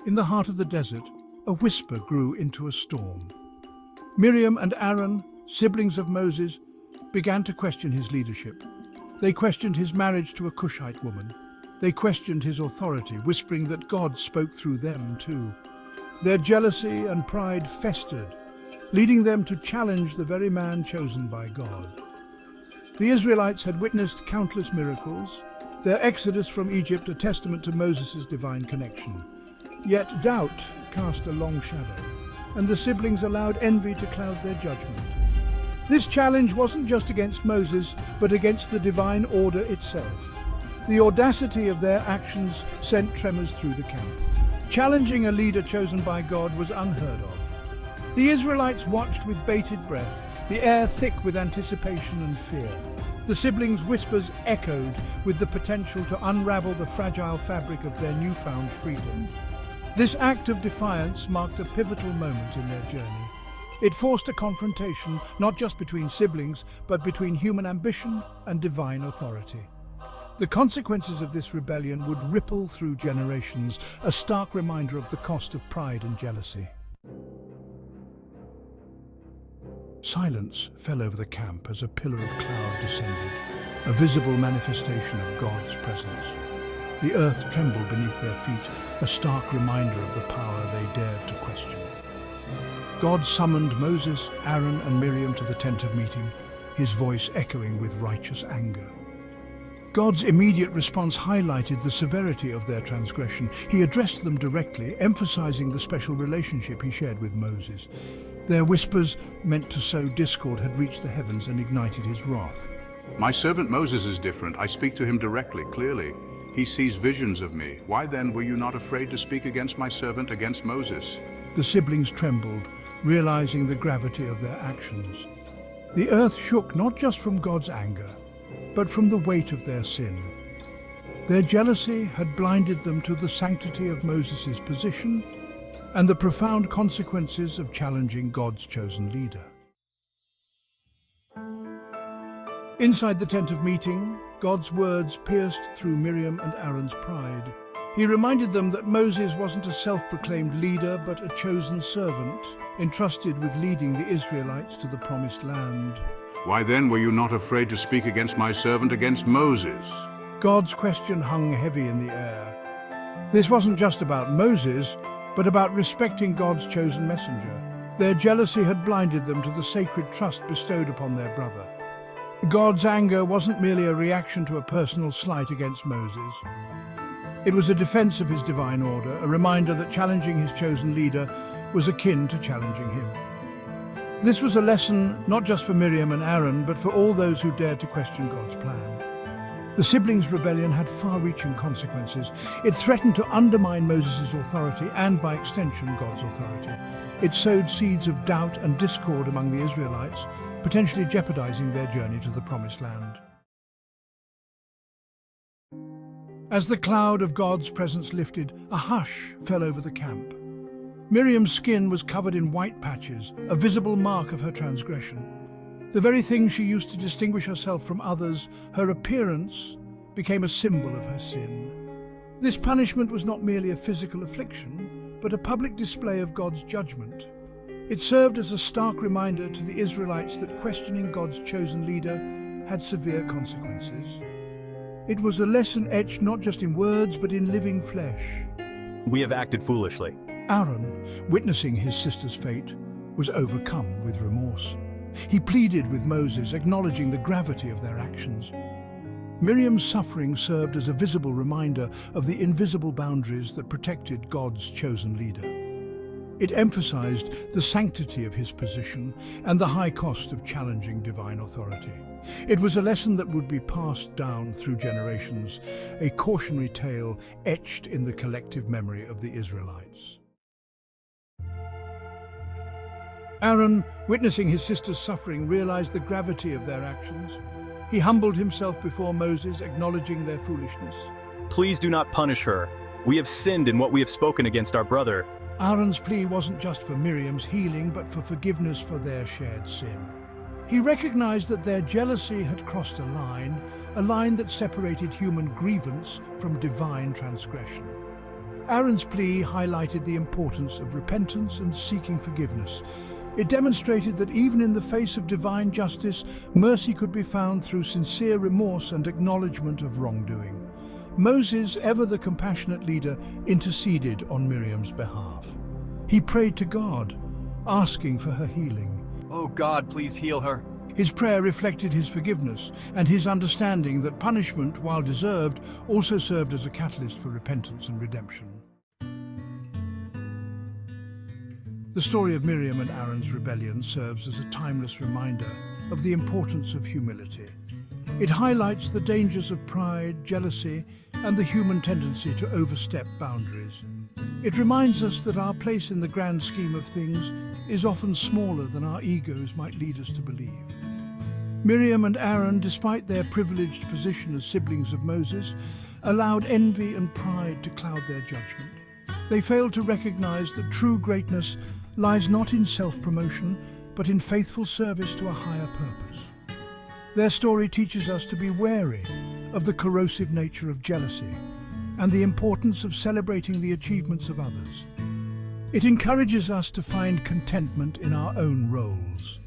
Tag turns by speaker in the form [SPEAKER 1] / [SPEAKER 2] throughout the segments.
[SPEAKER 1] In the heart of the desert, a whisper grew into a storm. Miriam and Aaron, siblings of Moses, began to question his leadership. They questioned his marriage to a Cushite woman. They questioned his authority, whispering that God spoke through them too. Their jealousy and pride festered, leading them to challenge the very man chosen by God. The Israelites had witnessed countless miracles, their exodus from Egypt a testament to Moses' divine connection. Yet doubt cast a long shadow, and the siblings allowed envy to cloud their judgment. This challenge wasn't just against Moses, but against the divine order itself. The audacity of their actions sent tremors through the camp. Challenging a leader chosen by God was unheard of. The Israelites watched with bated breath, the air thick with anticipation and fear. The siblings' whispers echoed with the potential to unravel the fragile fabric of their newfound freedom. This act of defiance marked a pivotal moment in their journey. It forced a confrontation not just between siblings, but between human ambition and divine authority. The consequences of this rebellion would ripple through generations, a stark reminder of the cost of pride and jealousy. Silence fell over the camp as a pillar of cloud descended, a visible manifestation of God's presence. The earth trembled beneath their feet, a stark reminder of the power they dared to question. God summoned Moses, Aaron, and Miriam to the tent of meeting, his voice echoing with righteous anger. God's immediate response highlighted the severity of their transgression. He addressed them directly, emphasizing the special relationship he shared with Moses. Their whispers, meant to sow discord, had reached the heavens and ignited his wrath.
[SPEAKER 2] My servant Moses is different. I speak to him directly, clearly. He sees visions of me. Why then were you not afraid to speak against my servant, against Moses?
[SPEAKER 1] The siblings trembled, realizing the gravity of their actions. The earth shook not just from God's anger, but from the weight of their sin. Their jealousy had blinded them to the sanctity of Moses' position and the profound consequences of challenging God's chosen leader. Inside the tent of meeting, God's words pierced through Miriam and Aaron's pride. He reminded them that Moses wasn't a self-proclaimed leader, but a chosen servant, entrusted with leading the Israelites to the promised land.
[SPEAKER 2] Why then were you not afraid to speak against my servant, against Moses?
[SPEAKER 1] God's question hung heavy in the air. This wasn't just about Moses, but about respecting God's chosen messenger. Their jealousy had blinded them to the sacred trust bestowed upon their brother. God's anger wasn't merely a reaction to a personal slight against Moses. It was a defense of his divine order, a reminder that challenging his chosen leader was akin to challenging him. This was a lesson not just for Miriam and Aaron, but for all those who dared to question God's plan. The siblings' rebellion had far-reaching consequences. It threatened to undermine Moses' authority and, by extension, God's authority. It sowed seeds of doubt and discord among the Israelites, potentially jeopardizing their journey to the Promised Land. As the cloud of God's presence lifted, a hush fell over the camp. Miriam's skin was covered in white patches, a visible mark of her transgression. The very thing she used to distinguish herself from others, her appearance, became a symbol of her sin. This punishment was not merely a physical affliction, but a public display of God's judgment. It served as a stark reminder to the Israelites that questioning God's chosen leader had severe consequences. It was a lesson etched not just in words, but in living flesh.
[SPEAKER 3] We have acted foolishly.
[SPEAKER 1] Aaron, witnessing his sister's fate, was overcome with remorse. He pleaded with Moses, acknowledging the gravity of their actions. Miriam's suffering served as a visible reminder of the invisible boundaries that protected God's chosen leader. It emphasized the sanctity of his position and the high cost of challenging divine authority. It was a lesson that would be passed down through generations, a cautionary tale etched in the collective memory of the Israelites. Aaron, witnessing his sister's suffering, realized the gravity of their actions. He humbled himself before Moses, acknowledging their foolishness.
[SPEAKER 3] Please do not punish her. We have sinned in what we have spoken against our brother.
[SPEAKER 1] Aaron's plea wasn't just for Miriam's healing, but for forgiveness for their shared sin. He recognized that their jealousy had crossed a line that separated human grievance from divine transgression. Aaron's plea highlighted the importance of repentance and seeking forgiveness. It demonstrated that even in the face of divine justice, mercy could be found through sincere remorse and acknowledgement of wrongdoing. Moses, ever the compassionate leader, interceded on Miriam's behalf. He prayed to God, asking for her healing.
[SPEAKER 3] Oh God, please heal her.
[SPEAKER 1] His prayer reflected his forgiveness and his understanding that punishment, while deserved, also served as a catalyst for repentance and redemption. The story of Miriam and Aaron's rebellion serves as a timeless reminder of the importance of humility. It highlights the dangers of pride, jealousy, and the human tendency to overstep boundaries. It reminds us that our place in the grand scheme of things is often smaller than our egos might lead us to believe. Miriam and Aaron, despite their privileged position as siblings of Moses, allowed envy and pride to cloud their judgment. They failed to recognize that true greatness lies not in self-promotion, but in faithful service to a higher purpose. Their story teaches us to be wary of the corrosive nature of jealousy and the importance of celebrating the achievements of others. It encourages us to find contentment in our own roles,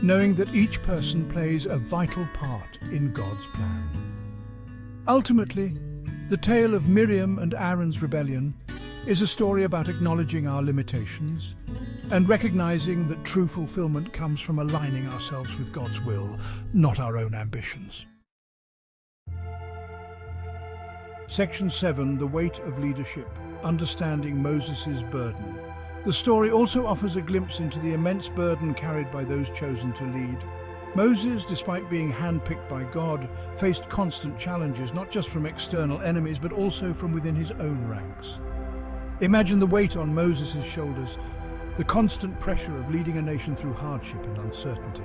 [SPEAKER 1] knowing that each person plays a vital part in God's plan. Ultimately, the tale of Miriam and Aaron's rebellion is a story about acknowledging our limitations and recognizing that true fulfillment comes from aligning ourselves with God's will, not our own ambitions. Section 7, The Weight of Leadership, Understanding Moses' Burden. The story also offers a glimpse into the immense burden carried by those chosen to lead. Moses, despite being handpicked by God, faced constant challenges, not just from external enemies, but also from within his own ranks. Imagine the weight on Moses' shoulders, the constant pressure of leading a nation through hardship and uncertainty.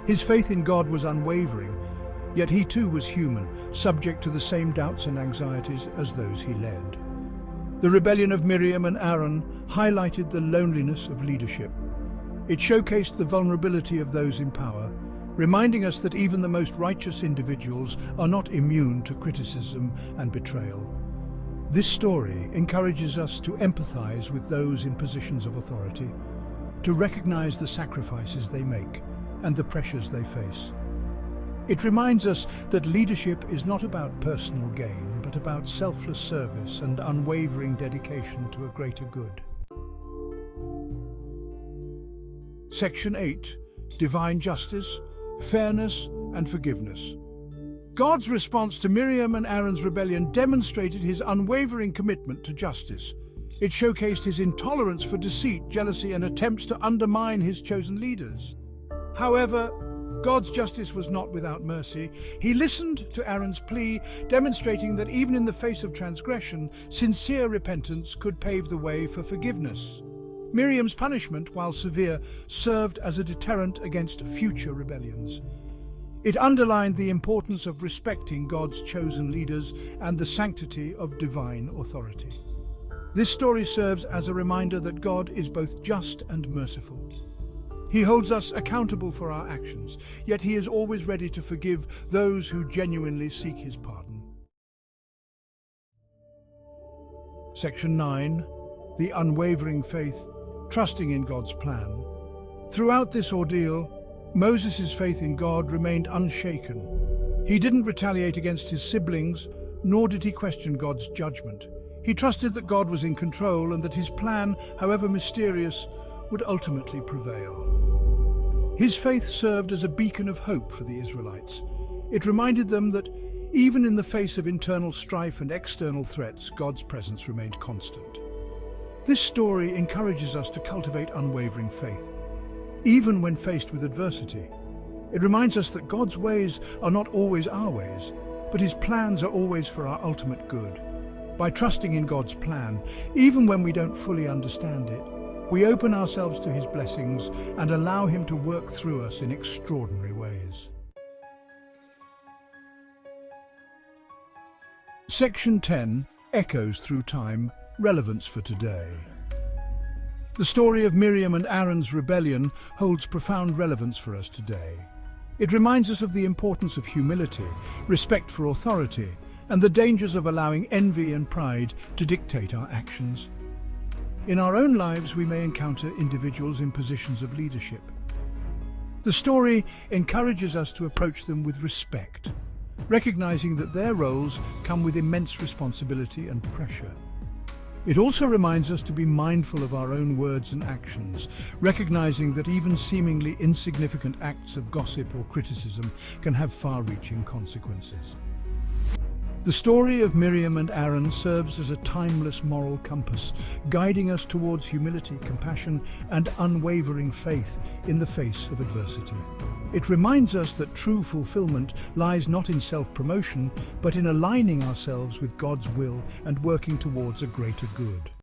[SPEAKER 1] His faith in God was unwavering, yet he too was human, subject to the same doubts and anxieties as those he led. The rebellion of Miriam and Aaron highlighted the loneliness of leadership. It showcased the vulnerability of those in power, reminding us that even the most righteous individuals are not immune to criticism and betrayal. This story encourages us to empathize with those in positions of authority, to recognize the sacrifices they make and the pressures they face. It reminds us that leadership is not about personal gain, but about selfless service and unwavering dedication to a greater good. Section 8, Divine Justice, Fairness and Forgiveness. God's response to Miriam and Aaron's rebellion demonstrated his unwavering commitment to justice. It showcased his intolerance for deceit, jealousy, and attempts to undermine his chosen leaders. However, God's justice was not without mercy. He listened to Aaron's plea, demonstrating that even in the face of transgression, sincere repentance could pave the way for forgiveness. Miriam's punishment, while severe, served as a deterrent against future rebellions. It underlined the importance of respecting God's chosen leaders and the sanctity of divine authority. This story serves as a reminder that God is both just and merciful. He holds us accountable for our actions, yet he is always ready to forgive those who genuinely seek his pardon. Section 9, The Unwavering Faith, Trusting in God's Plan. Throughout this ordeal, Moses' faith in God remained unshaken. He didn't retaliate against his siblings, nor did he question God's judgment. He trusted that God was in control and that his plan, however mysterious, would ultimately prevail. His faith served as a beacon of hope for the Israelites. It reminded them that even in the face of internal strife and external threats, God's presence remained constant. This story encourages us to cultivate unwavering faith, even when faced with adversity. It reminds us that God's ways are not always our ways, but his plans are always for our ultimate good. By trusting in God's plan, even when we don't fully understand it, we open ourselves to his blessings and allow him to work through us in extraordinary ways. Section 10, Echoes Through Time, Relevance for Today. The story of Miriam and Aaron's rebellion holds profound relevance for us today. It reminds us of the importance of humility, respect for authority, and the dangers of allowing envy and pride to dictate our actions. In our own lives, we may encounter individuals in positions of leadership. The story encourages us to approach them with respect, recognizing that their roles come with immense responsibility and pressure. It also reminds us to be mindful of our own words and actions, recognizing that even seemingly insignificant acts of gossip or criticism can have far-reaching consequences. The story of Miriam and Aaron serves as a timeless moral compass, guiding us towards humility, compassion, and unwavering faith in the face of adversity. It reminds us that true fulfillment lies not in self-promotion, but in aligning ourselves with God's will and working towards a greater good.